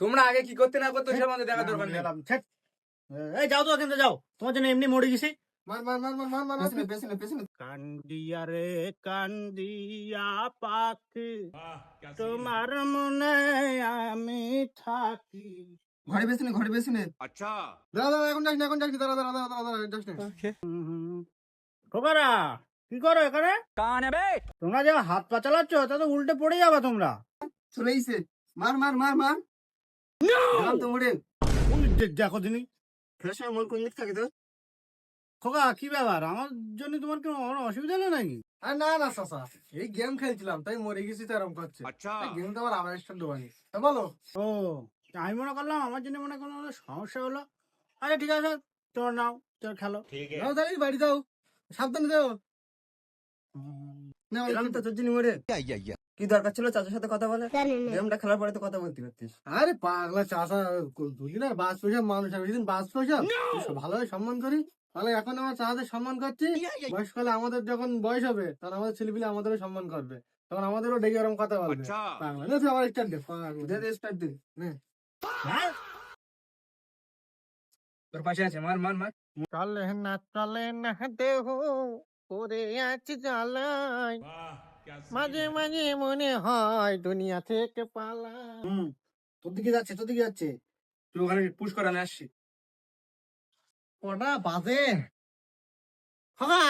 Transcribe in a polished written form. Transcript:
তোমরা আগে কি করতে না করতে সে আমাদের দেখা দরকার নেই। এই যাও তো এখান থেকে যাও, তোমার জন্য এমনি মরে গেছি। মার মার মার মার মার মার পেছনে পেছনে পেছনে কান্দিয়া রে কান্দিয়া পাখি, তোমার মনে আমি থাকি। ঘরে পেছনে अच्छा দাঁড়া দাঁড়া এখন যাস না এখন যাস না দাঁড়া দাঁড়া দাঁড়া দাঁড়া দাঁড়া যাস না খোকারা কি করো এখানে? তোমরা যে হাত পা চালাচ্ছ তাতে উল্টে পড়ে যাবে তোমরা। চলে আইছে মার মার মার মার গেলাম তো মোড়ে ওই দেখো দিনই ফেরার সময় মোর কোন দিক থাকে তো খোকা কি ব্যাপার, আমার জন্য তোমার কোনো অসুবিধা হলো নাকি? আর না না চাচা এই গেম খেলছিলাম তাই মরে গেছি তো এরকম করছে अच्छा গেম তো আবার আমার স্টার ডোবানি তা বলো ও আমি মনে করলাম আমার জন্য মনে কোনো সমস্যা হলো। আরে ঠিক আছে, তোর নাও, তোর খেলো। যাও তাহলে বাড়ি যাও সাবধানে যাও না এলাম তো তোর জন্য মরে কি দরকার ছিল চাচার সাথে কথা বলে? গেমটা খেলার পরে তো কথা বলতে পারতিস। আরে পাগলা চাচা দুদিন আর বাস পয়সা মানুষ আমি সেদিন বাস পয়সা ভালোভাবে সম্মান করি তাহলে এখন আমার চাচাদের সম্মান করছি বয়সকালে আমাদের যখন বয়স হবে তখন আমাদের ছেলেপিলে আমাদেরও সম্মান করবে তখন আমাদেরও ডেকে এরকম কথা বলবে अच्छा পাগলা না তুই আমার start they they they start দে। নে। তোর পাশে আছে, মার মার মার। চলে না দেহ পড়ে আছি জ্বালাই, মাঝে মাঝে মনে হয় দুনিয়া থেকে পালাই। তোর দিকে যাচ্ছে তোর দিকে যাচ্ছে তুই ওখানে পুশ করানো আসছি। ওটা বাজে খোকা